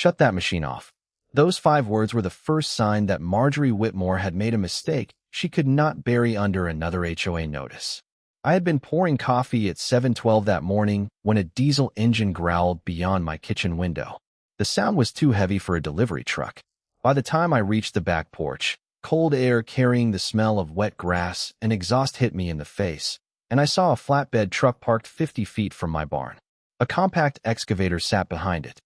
Shut that machine off. Those 5 words were the first sign that Marjorie Whitmore had made a mistake she could not bury under another HOA notice. I had been pouring coffee at 7:12 that morning when a diesel engine growled beyond my kitchen window. The sound was too heavy for a delivery truck. By the time I reached the back porch, cold air carrying the smell of wet grass and exhaust hit me in the face, and I saw a flatbed truck parked 50 feet from my barn. A compact excavator sat behind it.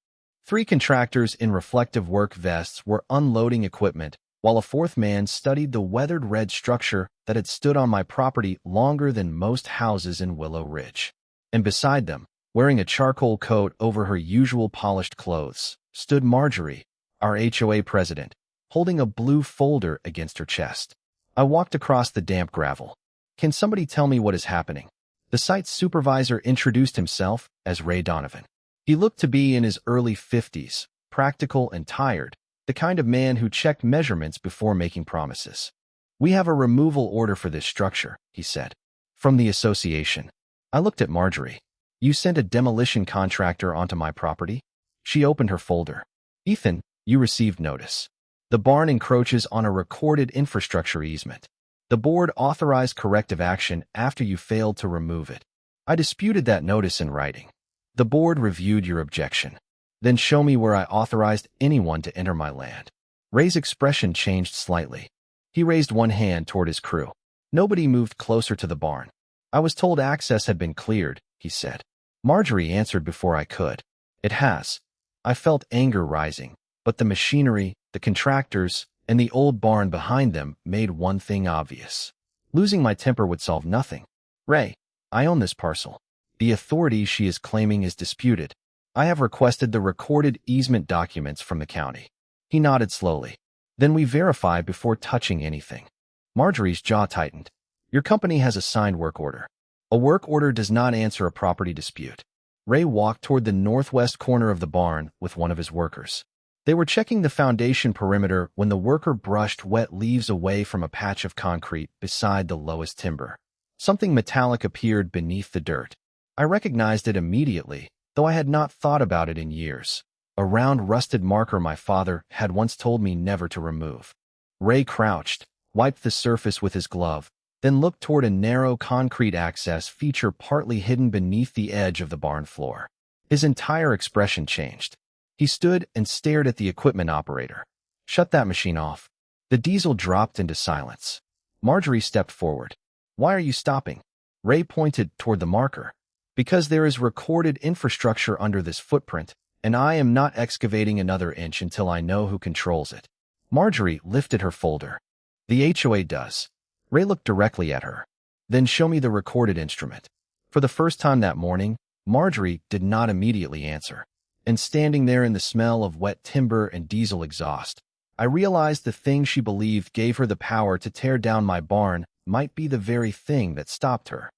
3 contractors in reflective work vests were unloading equipment, while a 4th man studied the weathered red structure that had stood on my property longer than most houses in Willow Ridge. And beside them, wearing a charcoal coat over her usual polished clothes, stood Marjorie, our HOA president, holding a blue folder against her chest. I walked across the damp gravel. "Can somebody tell me what is happening?" The site supervisor introduced himself as Ray Donovan. He looked to be in his early 50s, practical and tired, the kind of man who checked measurements before making promises. "We have a removal order for this structure," he said. "From the association." I looked at Marjorie. "You sent a demolition contractor onto my property?" She opened her folder. "Ethan, you received notice. The barn encroaches on a recorded infrastructure easement. The board authorized corrective action after you failed to remove it. I disputed that notice in writing. The board reviewed your objection. Then show me where I authorized anyone to enter my land." Ray's expression changed slightly. He raised one hand toward his crew. Nobody moved closer to the barn. "I was told access had been cleared," he said. Marjorie answered before I could. "It has." I felt anger rising, but the machinery, the contractors, and the old barn behind them made one thing obvious. Losing my temper would solve nothing. "Ray, I own this parcel. The authority she is claiming is disputed. I have requested the recorded easement documents from the county." He nodded slowly. "Then we verify before touching anything." Marjorie's jaw tightened. "Your company has a signed work order. A work order does not answer a property dispute." Ray walked toward the northwest corner of the barn with one of his workers. They were checking the foundation perimeter when the worker brushed wet leaves away from a patch of concrete beside the lowest timber. Something metallic appeared beneath the dirt. I recognized it immediately, though I had not thought about it in years. A round rusted marker my father had once told me never to remove. Ray crouched, wiped the surface with his glove, then looked toward a narrow concrete access feature partly hidden beneath the edge of the barn floor. His entire expression changed. He stood and stared at the equipment operator. "Shut that machine off." The diesel dropped into silence. Marjorie stepped forward. "Why are you stopping?" Ray pointed toward the marker. "Because there is recorded infrastructure under this footprint, and I am not excavating another inch until I know who controls it." Marjorie lifted her folder. "The HOA does." Ray looked directly at her. "Then show me the recorded instrument." For the first time that morning, Marjorie did not immediately answer. And standing there in the smell of wet timber and diesel exhaust, I realized the thing she believed gave her the power to tear down my barn might be the very thing that stopped her.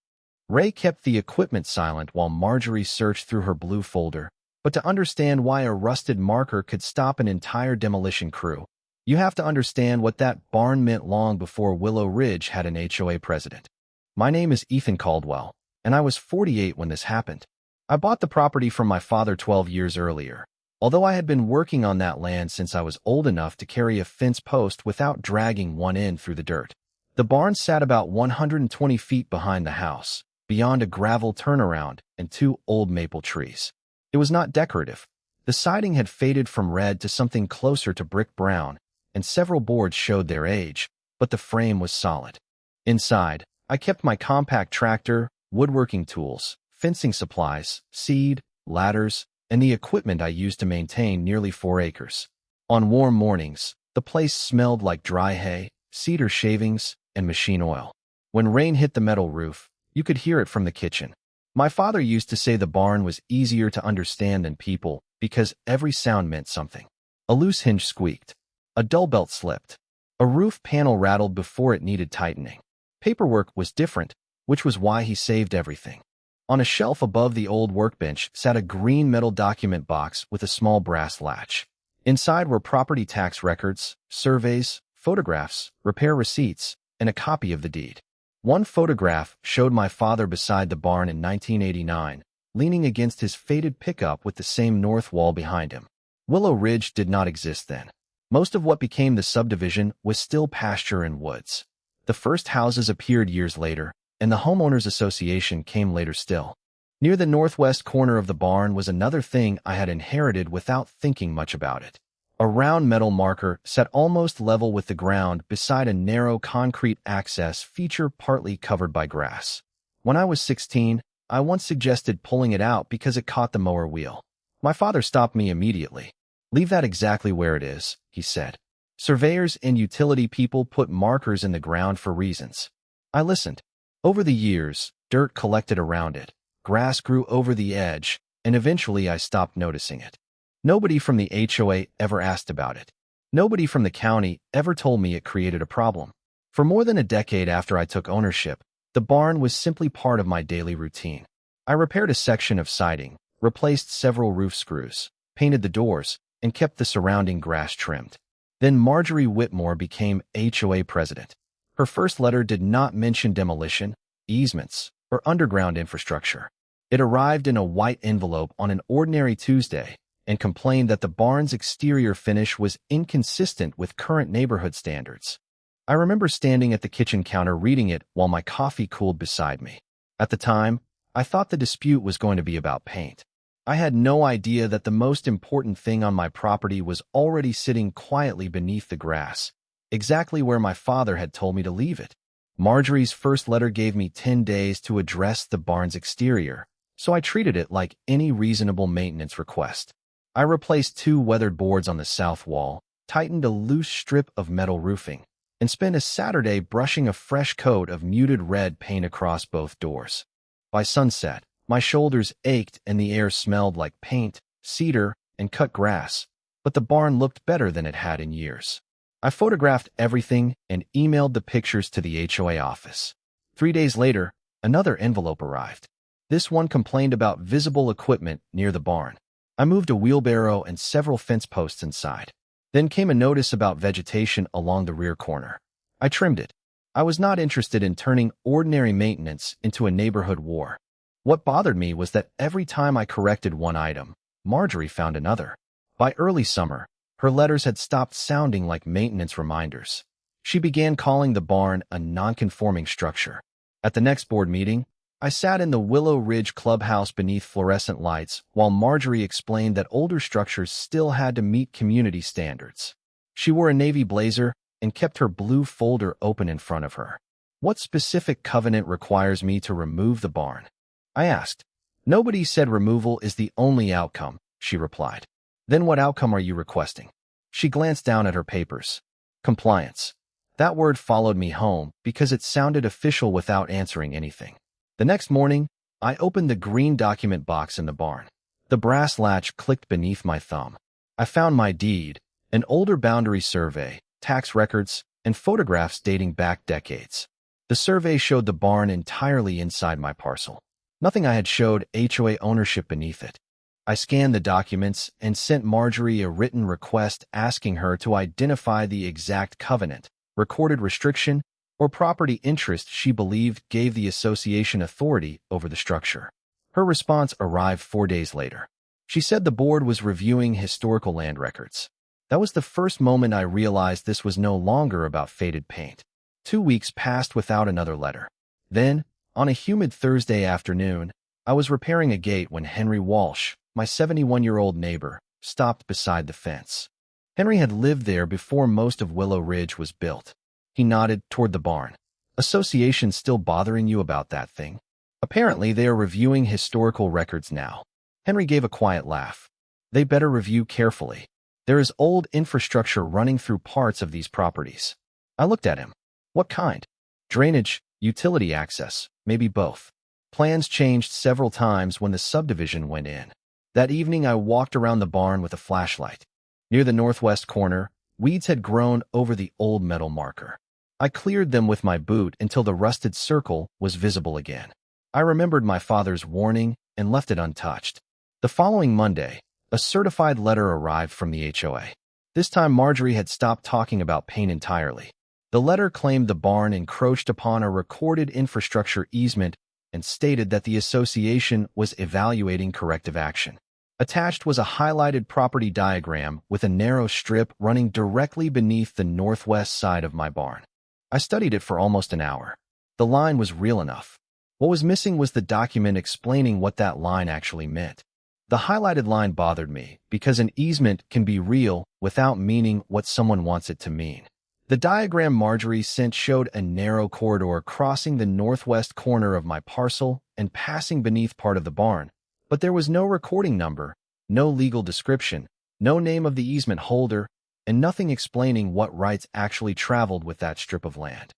Ray kept the equipment silent while Marjorie searched through her blue folder, but to understand why a rusted marker could stop an entire demolition crew, you have to understand what that barn meant long before Willow Ridge had an HOA president. "My name is Ethan Caldwell, and I was 48 when this happened. I bought the property from my father 12 years earlier, although I had been working on that land since I was old enough to carry a fence post without dragging one end through the dirt. The barn sat about 120 feet behind the house, beyond a gravel turnaround and 2 old maple trees. It was not decorative. The siding had faded from red to something closer to brick brown, and several boards showed their age, but the frame was solid. Inside, I kept my compact tractor, woodworking tools, fencing supplies, seed, ladders, and the equipment I used to maintain nearly 4 acres. On warm mornings, the place smelled like dry hay, cedar shavings, and machine oil. When rain hit the metal roof, you could hear it from the kitchen. My father used to say the barn was easier to understand than people because every sound meant something. A loose hinge squeaked. A dull belt slipped. A roof panel rattled before it needed tightening. Paperwork was different, which was why he saved everything. On a shelf above the old workbench sat a green metal document box with a small brass latch. Inside were property tax records, surveys, photographs, repair receipts, and a copy of the deed. One photograph showed my father beside the barn in 1989, leaning against his faded pickup with the same north wall behind him. Willow Ridge did not exist then. Most of what became the subdivision was still pasture and woods. The first houses appeared years later, and the homeowners association came later still. Near the northwest corner of the barn was another thing I had inherited without thinking much about it. A round metal marker set almost level with the ground beside a narrow concrete access feature partly covered by grass. When I was 16, I once suggested pulling it out because it caught the mower wheel. My father stopped me immediately. "Leave that exactly where it is," he said. "Surveyors and utility people put markers in the ground for reasons." I listened. Over the years, dirt collected around it, grass grew over the edge, and eventually I stopped noticing it. Nobody from the HOA ever asked about it. Nobody from the county ever told me it created a problem. For more than a decade after I took ownership, the barn was simply part of my daily routine. I repaired a section of siding, replaced several roof screws, painted the doors, and kept the surrounding grass trimmed. Then Marjorie Whitmore became HOA president. Her first letter did not mention demolition, easements, or underground infrastructure. It arrived in a white envelope on an ordinary Tuesday and complained that the barn's exterior finish was inconsistent with current neighborhood standards. I remember standing at the kitchen counter reading it while my coffee cooled beside me. At the time, I thought the dispute was going to be about paint. I had no idea that the most important thing on my property was already sitting quietly beneath the grass, exactly where my father had told me to leave it. Marjorie's first letter gave me 10 days to address the barn's exterior, so I treated it like any reasonable maintenance request. I replaced 2 weathered boards on the south wall, tightened a loose strip of metal roofing, and spent a Saturday brushing a fresh coat of muted red paint across both doors. By sunset, my shoulders ached and the air smelled like paint, cedar, and cut grass, but the barn looked better than it had in years. I photographed everything and emailed the pictures to the HOA office. 3 days later, another envelope arrived. This one complained about visible equipment near the barn. I moved a wheelbarrow and several fence posts inside. Then came a notice about vegetation along the rear corner. I trimmed it. I was not interested in turning ordinary maintenance into a neighborhood war. What bothered me was that every time I corrected one item, Marjorie found another. By early summer, her letters had stopped sounding like maintenance reminders. She began calling the barn a non-conforming structure. At the next board meeting, I sat in the Willow Ridge clubhouse beneath fluorescent lights while Marjorie explained that older structures still had to meet community standards. She wore a navy blazer and kept her blue folder open in front of her. "What specific covenant requires me to remove the barn?" I asked. "Nobody said removal is the only outcome," she replied. "Then what outcome are you requesting?" She glanced down at her papers. "Compliance." That word followed me home because it sounded official without answering anything. The next morning, I opened the green document box in the barn. The brass latch clicked beneath my thumb. I found my deed, an older boundary survey, tax records, and photographs dating back decades. The survey showed the barn entirely inside my parcel. Nothing I had showed HOA ownership beneath it. I scanned the documents and sent Marjorie a written request asking her to identify the exact covenant, recorded restriction, or property interest she believed gave the association authority over the structure. Her response arrived 4 days later. She said the board was reviewing historical land records. That was the first moment I realized this was no longer about faded paint. 2 weeks passed without another letter. Then, on a humid Thursday afternoon, I was repairing a gate when Henry Walsh, my 71-year-old neighbor, stopped beside the fence. Henry had lived there before most of Willow Ridge was built. He nodded toward the barn. "Association still bothering you about that thing?" "Apparently they are reviewing historical records now." Henry gave a quiet laugh. "They better review carefully. There is old infrastructure running through parts of these properties." I looked at him. "What kind?" "Drainage, utility access, maybe both." Plans changed several times when the subdivision went in. That evening I walked around the barn with a flashlight. Near the northwest corner, weeds had grown over the old metal marker. I cleared them with my boot until the rusted circle was visible again. I remembered my father's warning and left it untouched. The following Monday, a certified letter arrived from the HOA. This time Marjorie had stopped talking about paint entirely. The letter claimed the barn encroached upon a recorded infrastructure easement and stated that the association was evaluating corrective action. Attached was a highlighted property diagram with a narrow strip running directly beneath the northwest side of my barn. I studied it for almost an hour. The line was real enough. What was missing was the document explaining what that line actually meant. The highlighted line bothered me because an easement can be real without meaning what someone wants it to mean. The diagram Marjorie sent showed a narrow corridor crossing the northwest corner of my parcel and passing beneath part of the barn, but there was no recording number, no legal description, no name of the easement holder, and nothing explaining what rights actually traveled with that strip of land.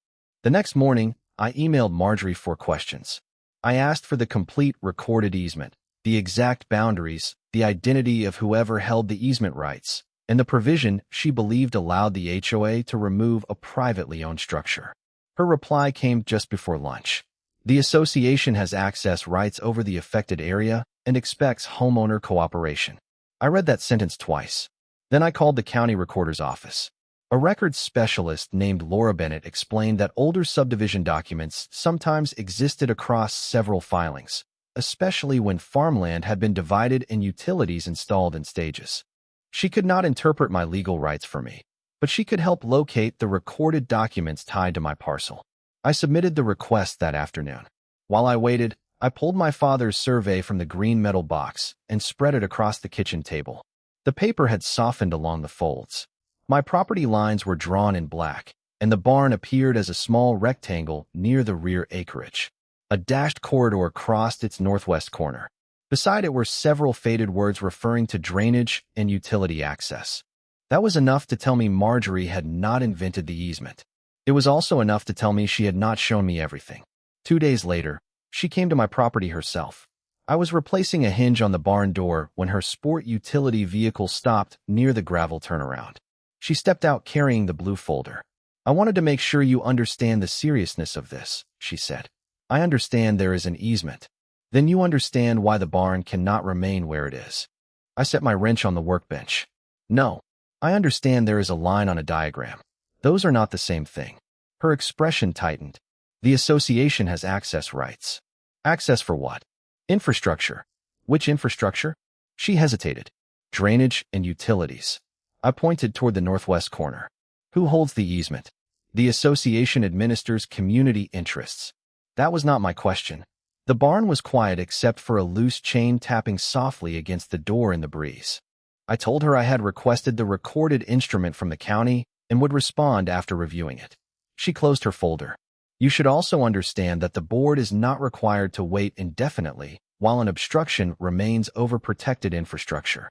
The next morning, I emailed Marjorie for questions. I asked for the complete recorded easement, the exact boundaries, the identity of whoever held the easement rights, and the provision she believed allowed the HOA to remove a privately owned structure. Her reply came just before lunch. The association has access rights over the affected area and expects homeowner cooperation. I read that sentence twice. Then I called the county recorder's office. A records specialist named Laura Bennett explained that older subdivision documents sometimes existed across several filings, especially when farmland had been divided and utilities installed in stages. She could not interpret my legal rights for me, but she could help locate the recorded documents tied to my parcel. I submitted the request that afternoon. While I waited, I pulled my father's survey from the green metal box and spread it across the kitchen table. The paper had softened along the folds. My property lines were drawn in black, and the barn appeared as a small rectangle near the rear acreage. A dashed corridor crossed its northwest corner. Beside it were several faded words referring to drainage and utility access. That was enough to tell me Marjorie had not invented the easement. It was also enough to tell me she had not shown me everything. 2 days later, she came to my property herself. I was replacing a hinge on the barn door when her sport utility vehicle stopped near the gravel turnaround. She stepped out carrying the blue folder. "I wanted to make sure you understand the seriousness of this," she said. "I understand there is an easement. Then you understand why the barn cannot remain where it is." I set my wrench on the workbench. "No, I understand there is a line on a diagram. Those are not the same thing." Her expression tightened. "The association has access rights." "Access for what?" "Infrastructure." "Which infrastructure?" She hesitated. "Drainage and utilities." I pointed toward the northwest corner. "Who holds the easement?" "The association administers community interests." That was not my question. The barn was quiet except for a loose chain tapping softly against the door in the breeze. I told her I had requested the recorded instrument from the county and would respond after reviewing it. She closed her folder. "You should also understand that the board is not required to wait indefinitely while an obstruction remains over protected infrastructure.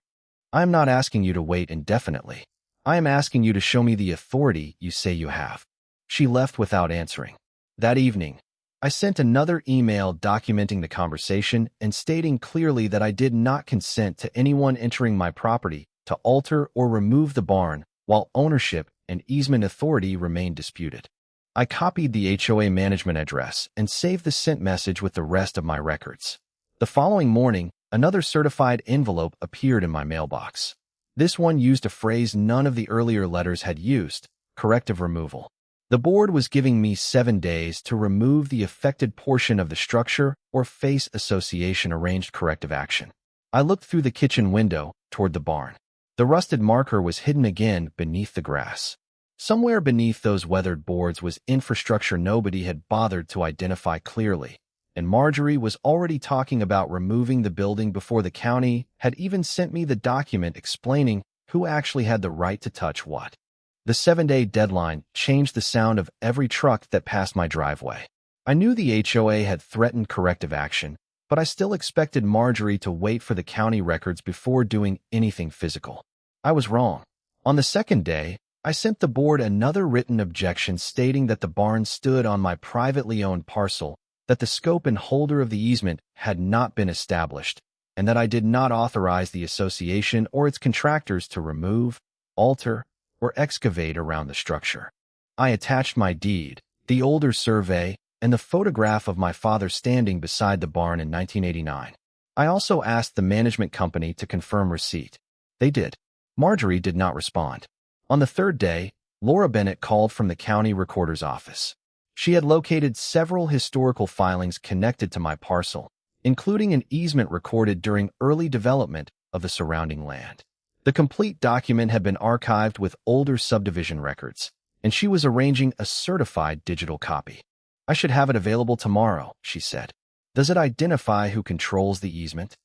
I am not asking you to wait indefinitely. I am asking you to show me the authority you say you have." She left without answering. That evening, I sent another email documenting the conversation and stating clearly that I did not consent to anyone entering my property to alter or remove the barn while ownership and easement authority remained disputed. I copied the HOA management address and saved the sent message with the rest of my records. The following morning, another certified envelope appeared in my mailbox. This one used a phrase none of the earlier letters had used: corrective removal. The board was giving me 7 days to remove the affected portion of the structure or face association arranged corrective action. I looked through the kitchen window toward the barn. The rusted marker was hidden again beneath the grass. Somewhere beneath those weathered boards was infrastructure nobody had bothered to identify clearly, and Marjorie was already talking about removing the building before the county had even sent me the document explaining who actually had the right to touch what. The 7-day deadline changed the sound of every truck that passed my driveway. I knew the HOA had threatened corrective action, but I still expected Marjorie to wait for the county records before doing anything physical. I was wrong. On the second day, I sent the board another written objection stating that the barn stood on my privately owned parcel, that the scope and holder of the easement had not been established, and that I did not authorize the association or its contractors to remove, alter, or excavate around the structure. I attached my deed, the older survey, and the photograph of my father standing beside the barn in 1989. I also asked the management company to confirm receipt. They did. Marjorie did not respond. On the third day, Laura Bennett called from the county recorder's office. She had located several historical filings connected to my parcel, including an easement recorded during early development of the surrounding land. The complete document had been archived with older subdivision records, and she was arranging a certified digital copy. "I should have it available tomorrow," she said. "Does it identify who controls the easement?"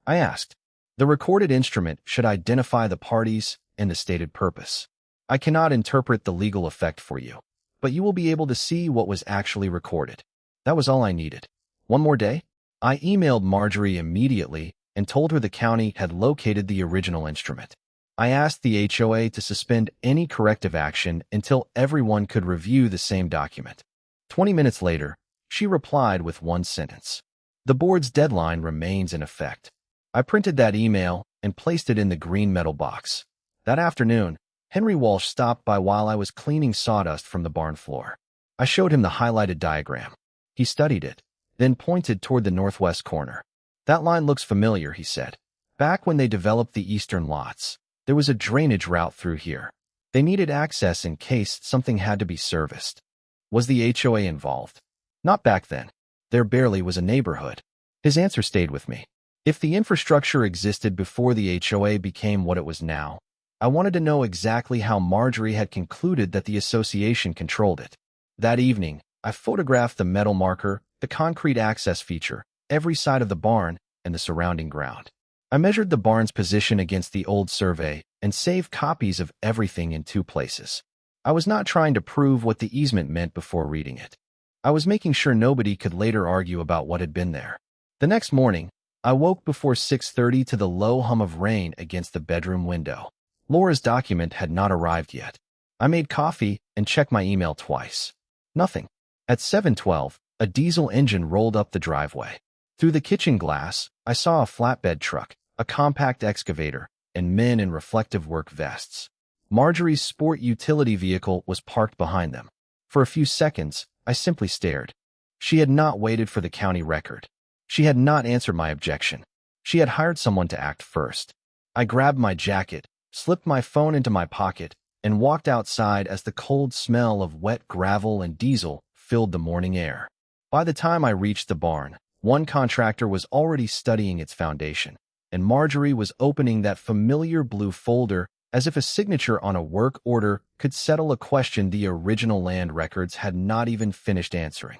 I asked. "The recorded instrument should identify the parties and the stated purpose. I cannot interpret the legal effect for you, but you will be able to see what was actually recorded." That was all I needed. One more day? I emailed Marjorie immediately and told her the county had located the original instrument. I asked the HOA to suspend any corrective action until everyone could review the same document. 20 minutes later, she replied with one sentence: "The board's deadline remains in effect." I printed that email and placed it in the green metal box. That afternoon, Henry Walsh stopped by while I was cleaning sawdust from the barn floor. I showed him the highlighted diagram. He studied it, then pointed toward the northwest corner. "That line looks familiar," he said. "Back when they developed the eastern lots, there was a drainage route through here. They needed access in case something had to be serviced." Was the HOA involved? Not back then. There barely was a neighborhood. His answer stayed with me. If the infrastructure existed before the HOA became what it was now, I wanted to know exactly how Marjorie had concluded that the association controlled it. That evening, I photographed the metal marker, the concrete access feature, every side of the barn, and the surrounding ground. I measured the barn's position against the old survey and saved copies of everything in 2 places. I was not trying to prove what the easement meant before reading it. I was making sure nobody could later argue about what had been there. The next morning, I woke before 6:30 to the low hum of rain against the bedroom window. Laura's document had not arrived yet. I made coffee and checked my email twice. Nothing. At 7:12, a diesel engine rolled up the driveway. Through the kitchen glass, I saw a flatbed truck, a compact excavator, and men in reflective work vests. Marjorie's sport utility vehicle was parked behind them. For a few seconds, I simply stared. She had not waited for the county record. She had not answered my objection. She had hired someone to act first. I grabbed my jacket, slipped my phone into my pocket, and walked outside as the cold smell of wet gravel and diesel filled the morning air. By the time I reached the barn, one contractor was already studying its foundation, and Marjorie was opening that familiar blue folder as if a signature on a work order could settle a question the original land records had not even finished answering.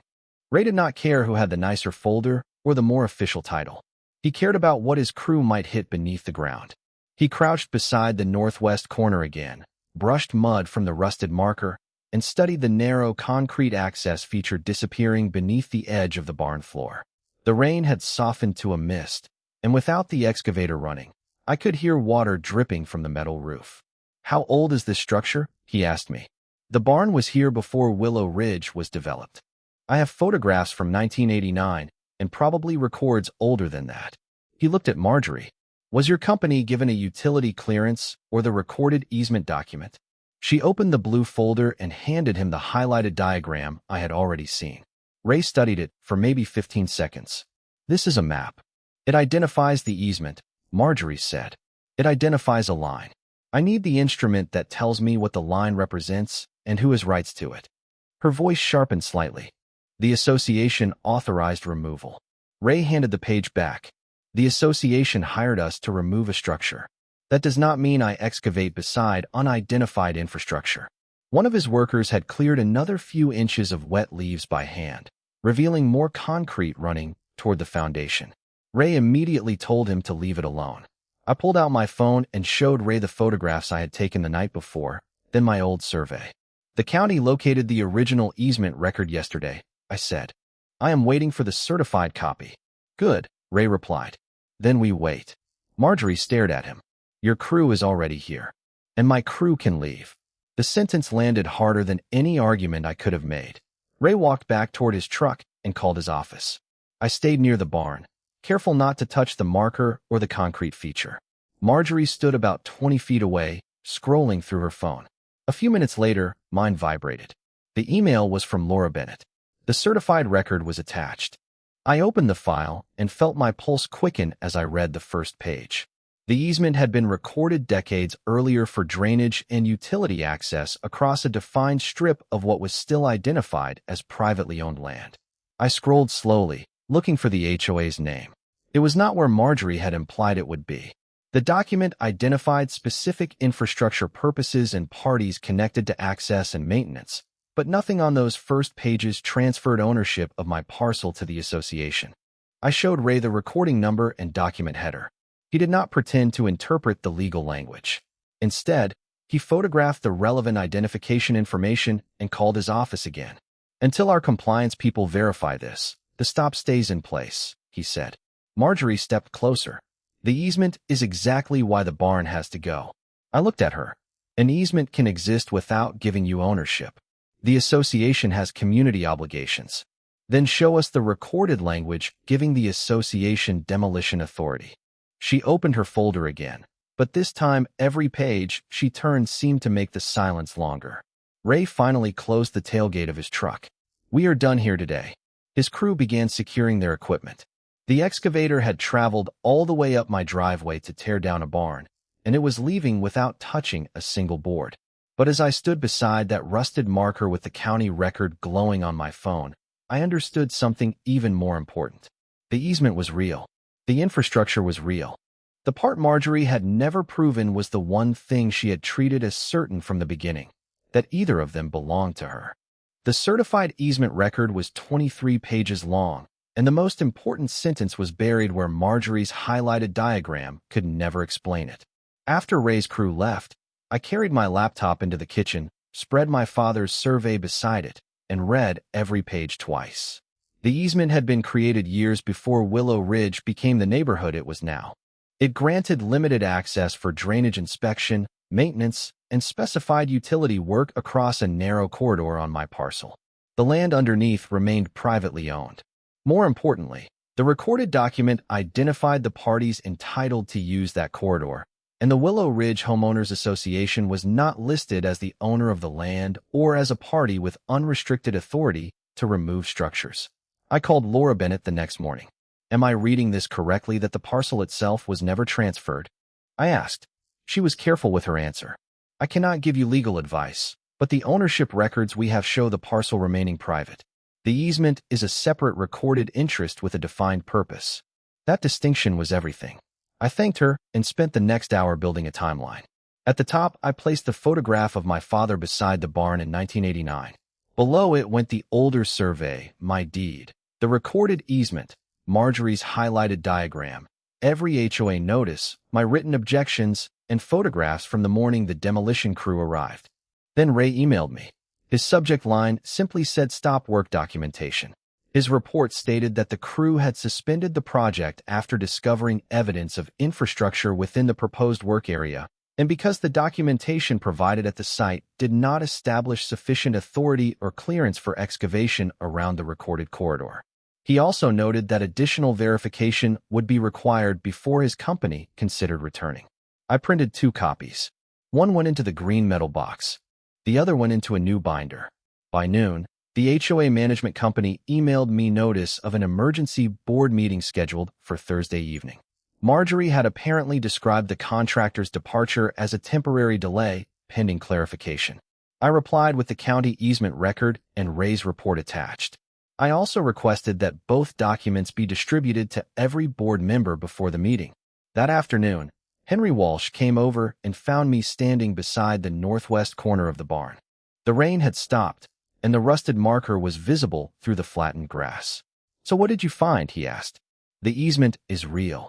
Ray did not care who had the nicer folder or the more official title. He cared about what his crew might hit beneath the ground. He crouched beside the northwest corner again, brushed mud from the rusted marker, and studied the narrow concrete access feature disappearing beneath the edge of the barn floor. The rain had softened to a mist, and without the excavator running, I could hear water dripping from the metal roof. "How old is this structure?" he asked me. "The barn was here before Willow Ridge was developed. I have photographs from 1989 and probably records older than that." He looked at Marjorie. "Was your company given a utility clearance or the recorded easement document?" She opened the blue folder and handed him the highlighted diagram I had already seen. Ray studied it for maybe 15 seconds. "This is a map. It identifies the easement," Marjorie said. "It identifies a line. I need the instrument that tells me what the line represents and who has rights to it." Her voice sharpened slightly. "The association authorized removal." Ray handed the page back. "The association hired us to remove a structure. That does not mean I excavate beside unidentified infrastructure." One of his workers had cleared another few inches of wet leaves by hand, revealing more concrete running toward the foundation. Ray immediately told him to leave it alone. I pulled out my phone and showed Ray the photographs I had taken the night before, then my old survey. "The county located the original easement record yesterday," I said. "I am waiting for the certified copy." "Good," Ray replied. "Then we wait." Marjorie stared at him. "Your crew is already here. And my crew can leave." The sentence landed harder than any argument I could have made. Ray walked back toward his truck and called his office. I stayed near the barn, careful not to touch the marker or the concrete feature. Marjorie stood about 20 feet away, scrolling through her phone. A few minutes later, mine vibrated. The email was from Laura Bennett. The certified record was attached. I opened the file and felt my pulse quicken as I read the first page. The easement had been recorded decades earlier for drainage and utility access across a defined strip of what was still identified as privately owned land. I scrolled slowly, looking for the HOA's name. It was not where Marjorie had implied it would be. The document identified specific infrastructure purposes and parties connected to access and maintenance, but nothing on those first pages transferred ownership of my parcel to the association. I showed Ray the recording number and document header. He did not pretend to interpret the legal language. Instead, he photographed the relevant identification information and called his office again. "Until our compliance people verify this, the stop stays in place," he said. Marjorie stepped closer. "The easement is exactly why the barn has to go." I looked at her. "An easement can exist without giving you ownership. The association has community obligations." "Then show us the recorded language giving the association demolition authority." She opened her folder again, but this time every page she turned seemed to make the silence longer. Ray finally closed the tailgate of his truck. "We are done here today." His crew began securing their equipment. The excavator had traveled all the way up my driveway to tear down a barn, and it was leaving without touching a single board. But as I stood beside that rusted marker with the county record glowing on my phone, I understood something even more important. The easement was real. The infrastructure was real. The part Marjorie had never proven was the one thing she had treated as certain from the beginning, that either of them belonged to her. The certified easement record was 23 pages long, and the most important sentence was buried where Marjorie's highlighted diagram could never explain it. After Ray's crew left, I carried my laptop into the kitchen, spread my father's survey beside it, and read every page twice. The easement had been created years before Willow Ridge became the neighborhood it was now. It granted limited access for drainage inspection, maintenance, and specified utility work across a narrow corridor on my parcel. The land underneath remained privately owned. More importantly, the recorded document identified the parties entitled to use that corridor, and the Willow Ridge Homeowners Association was not listed as the owner of the land or as a party with unrestricted authority to remove structures. I called Laura Bennett the next morning. "Am I reading this correctly that the parcel itself was never transferred?" I asked. She was careful with her answer. "I cannot give you legal advice, but the ownership records we have show the parcel remaining private. The easement is a separate recorded interest with a defined purpose." That distinction was everything. I thanked her and spent the next hour building a timeline. At the top, I placed the photograph of my father beside the barn in 1989. Below it went the older survey, my deed, the recorded easement, Marjorie's highlighted diagram, every HOA notice, my written objections, and photographs from the morning the demolition crew arrived. Then Ray emailed me. His subject line simply said "Stop work documentation." His report stated that the crew had suspended the project after discovering evidence of infrastructure within the proposed work area, and because the documentation provided at the site did not establish sufficient authority or clearance for excavation around the recorded corridor. He also noted that additional verification would be required before his company considered returning. I printed 2 copies. One went into the green metal box. The other went into a new binder. By noon, the HOA management company emailed me notice of an emergency board meeting scheduled for Thursday evening. Marjorie had apparently described the contractor's departure as a temporary delay, pending clarification. I replied with the county easement record and Ray's report attached. I also requested that both documents be distributed to every board member before the meeting. That afternoon, Henry Walsh came over and found me standing beside the northwest corner of the barn. The rain had stopped, and the rusted marker was visible through the flattened grass. "So what did you find?" he asked. "The easement is real."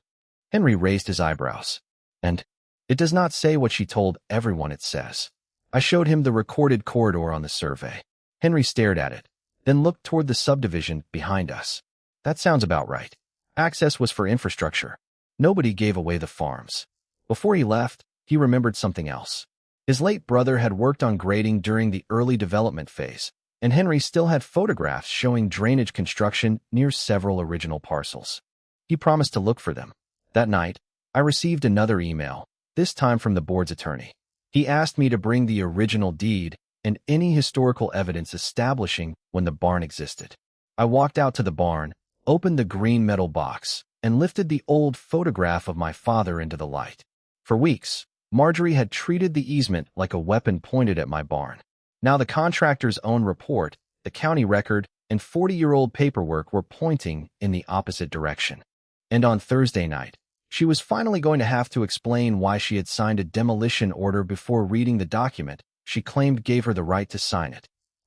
Henry raised his eyebrows. "And it does not say what she told everyone it says." I showed him the recorded corridor on the survey. Henry stared at it, then looked toward the subdivision behind us. "That sounds about right. Access was for infrastructure. Nobody gave away the farms." Before he left, he remembered something else. His late brother had worked on grading during the early development phase, and Henry still had photographs showing drainage construction near several original parcels. He promised to look for them. That night, I received another email, this time from the board's attorney. He asked me to bring the original deed and any historical evidence establishing when the barn existed. I walked out to the barn, opened the green metal box, and lifted the old photograph of my father into the light. For weeks, Marjorie had treated the easement like a weapon pointed at my barn. Now the contractor's own report, the county record, and 40-year-old paperwork were pointing in the opposite direction. And on Thursday night, She was finally going to have to explain why she had signed a demolition order before reading the document she claimed gave her the right to sign it.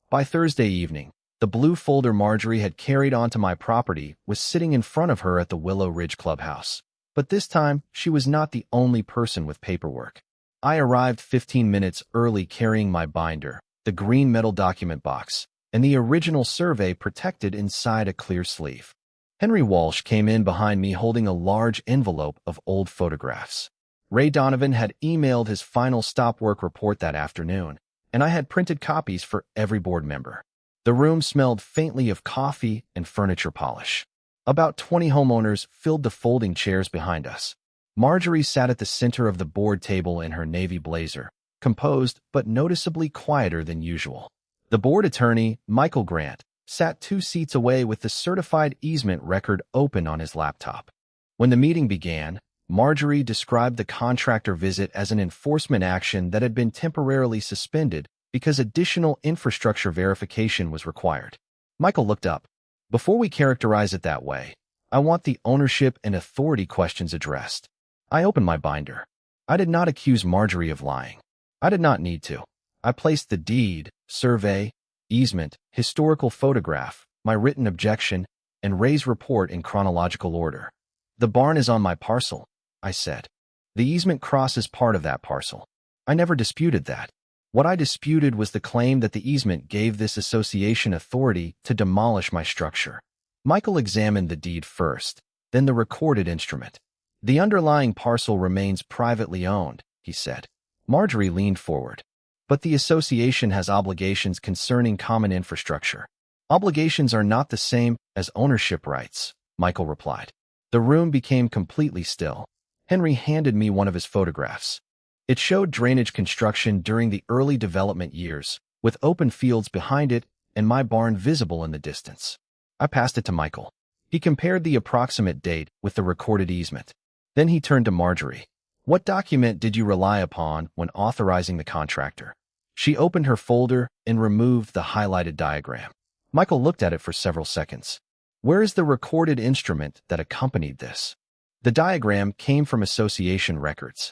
By Thursday evening, the blue folder Marjorie had carried onto my property was sitting in front of her at the Willow Ridge clubhouse. But this time, she was not the only person with paperwork. I arrived 15 minutes early carrying my binder, the green metal document box, and the original survey protected inside a clear sleeve. Henry Walsh came in behind me holding a large envelope of old photographs. Ray Donovan had emailed his final stop work report that afternoon, and I had printed copies for every board member. The room smelled faintly of coffee and furniture polish. About 20 homeowners filled the folding chairs behind us. Marjorie sat at the center of the board table in her navy blazer, composed but noticeably quieter than usual. The board attorney, Michael Grant, sat 2 seats away with the certified easement record open on his laptop. When the meeting began, Marjorie described the contractor visit as an enforcement action that had been temporarily suspended because additional infrastructure verification was required. Michael looked up. Before we characterize it that way, I want the ownership and authority questions addressed. I opened my binder. I did not accuse Marjorie of lying. I did not need to. I placed the deed, survey, easement, historical photograph, my written objection, and Ray's report in chronological order. The barn is on my parcel, I said. The easement crosses part of that parcel. I never disputed that. What I disputed was the claim that the easement gave this association authority to demolish my structure. Michael examined the deed first, then the recorded instrument. The underlying parcel remains privately owned, he said. Marjorie leaned forward. But the association has obligations concerning common infrastructure. Obligations are not the same as ownership rights, Michael replied. The room became completely still. Henry handed me one of his photographs. It showed drainage construction during the early development years, with open fields behind it and my barn visible in the distance. I passed it to Michael. He compared the approximate date with the recorded easement. Then he turned to Marjorie. What document did you rely upon when authorizing the contractor? She opened her folder and removed the highlighted diagram. Michael looked at it for several seconds. Where is the recorded instrument that accompanied this? The diagram came from association records.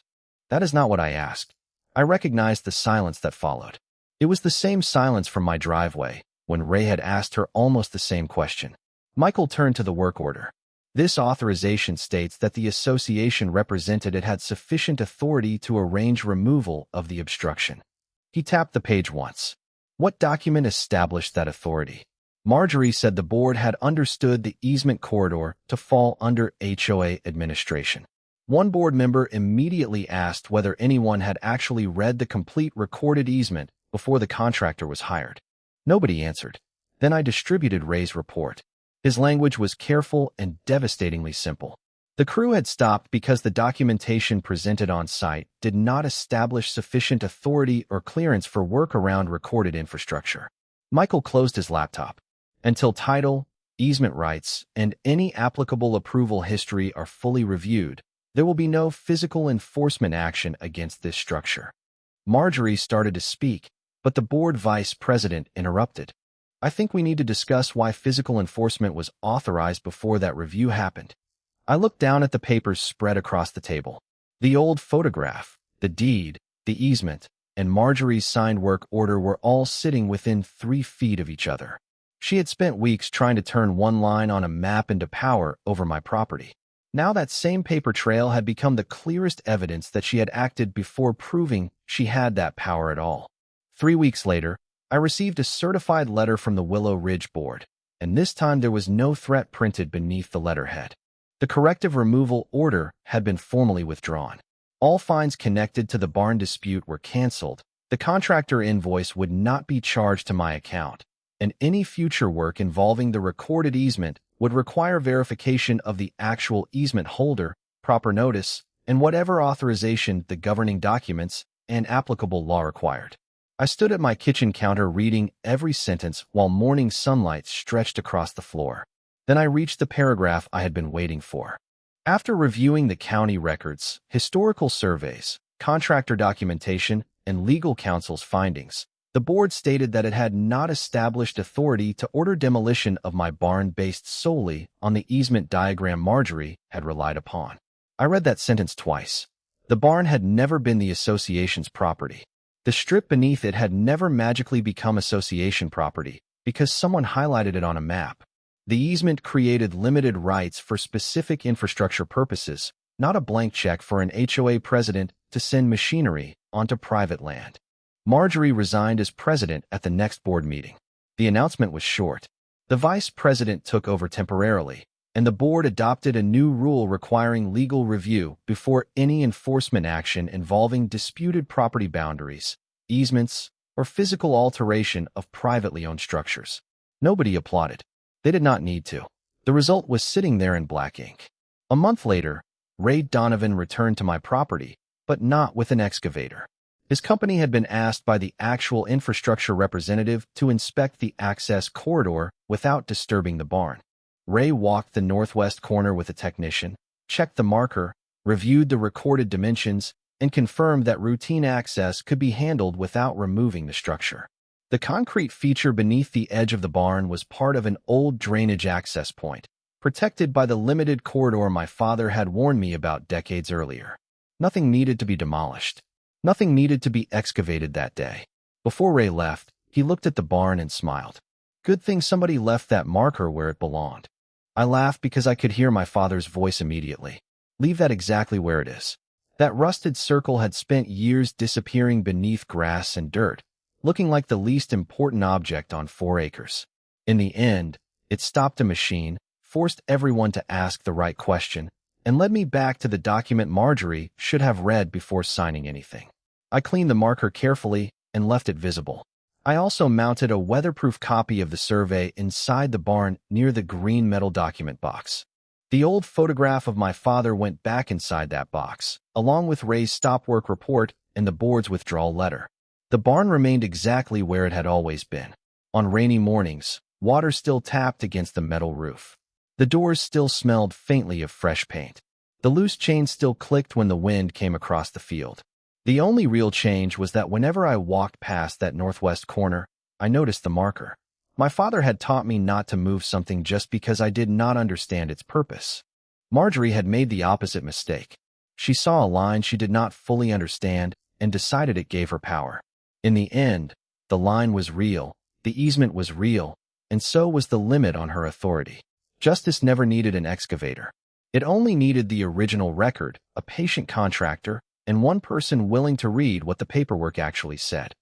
That is not what I asked. I recognized the silence that followed. It was the same silence from my driveway when Ray had asked her almost the same question. Michael turned to the work order. This authorization states that the association represented it had sufficient authority to arrange removal of the obstruction. He tapped the page once. What document established that authority? Marjorie said the board had understood the easement corridor to fall under HOA administration. One board member immediately asked whether anyone had actually read the complete recorded easement before the contractor was hired. Nobody answered. Then I distributed Ray's report. His language was careful and devastatingly simple. The crew had stopped because the documentation presented on site did not establish sufficient authority or clearance for work around recorded infrastructure. Michael closed his laptop. Until title, easement rights, and any applicable approval history are fully reviewed, there will be no physical enforcement action against this structure. Marjorie started to speak, but the board vice president interrupted. I think we need to discuss why physical enforcement was authorized before that review happened. I looked down at the papers spread across the table. The old photograph, the deed, the easement, and Marjorie's signed work order were all sitting within 3 feet of each other. She had spent weeks trying to turn one line on a map into power over my property. Now that same paper trail had become the clearest evidence that she had acted before proving she had that power at all. 3 weeks later, I received a certified letter from the Willow Ridge Board, and this time there was no threat printed beneath the letterhead. The corrective removal order had been formally withdrawn. All fines connected to the barn dispute were canceled. The contractor invoice would not be charged to my account, and any future work involving the recorded easement would require verification of the actual easement holder, proper notice, and whatever authorization the governing documents and applicable law required. I stood at my kitchen counter reading every sentence while morning sunlight stretched across the floor. Then I reached the paragraph I had been waiting for. After reviewing the county records, historical surveys, contractor documentation, and legal counsel's findings, the board stated that it had not established authority to order demolition of my barn based solely on the easement diagram Marjorie had relied upon. I read that sentence twice. The barn had never been the association's property. The strip beneath it had never magically become association property because someone highlighted it on a map. The easement created limited rights for specific infrastructure purposes, not a blank check for an HOA president to send machinery onto private land. Marjorie resigned as president at the next board meeting. The announcement was short. The vice president took over temporarily, and the board adopted a new rule requiring legal review before any enforcement action involving disputed property boundaries, easements, or physical alteration of privately owned structures. Nobody applauded. They did not need to. The result was sitting there in black ink. A month later, Ray Donovan returned to my property, but not with an excavator. His company had been asked by the actual infrastructure representative to inspect the access corridor without disturbing the barn. Ray walked the northwest corner with a technician, checked the marker, reviewed the recorded dimensions, and confirmed that routine access could be handled without removing the structure. The concrete feature beneath the edge of the barn was part of an old drainage access point, protected by the limited corridor my father had warned me about decades earlier. Nothing needed to be demolished. Nothing needed to be excavated that day. Before Ray left, he looked at the barn and smiled. Good thing somebody left that marker where it belonged. I laughed because I could hear my father's voice immediately. Leave that exactly where it is. That rusted circle had spent years disappearing beneath grass and dirt, looking like the least important object on 4 acres. In the end, it stopped a machine, forced everyone to ask the right question, and led me back to the document Marjorie should have read before signing anything. I cleaned the marker carefully and left it visible. I also mounted a weatherproof copy of the survey inside the barn near the green metal document box. The old photograph of my father went back inside that box, along with Ray's stop work report and the board's withdrawal letter. The barn remained exactly where it had always been. On rainy mornings, water still tapped against the metal roof. The doors still smelled faintly of fresh paint. The loose chain still clicked when the wind came across the field. The only real change was that whenever I walked past that northwest corner, I noticed the marker. My father had taught me not to move something just because I did not understand its purpose. Marjorie had made the opposite mistake. She saw a line she did not fully understand and decided it gave her power. In the end, the line was real, the easement was real, and so was the limit on her authority. Justice never needed an excavator. It only needed the original record, a patient contractor, and one person willing to read what the paperwork actually said.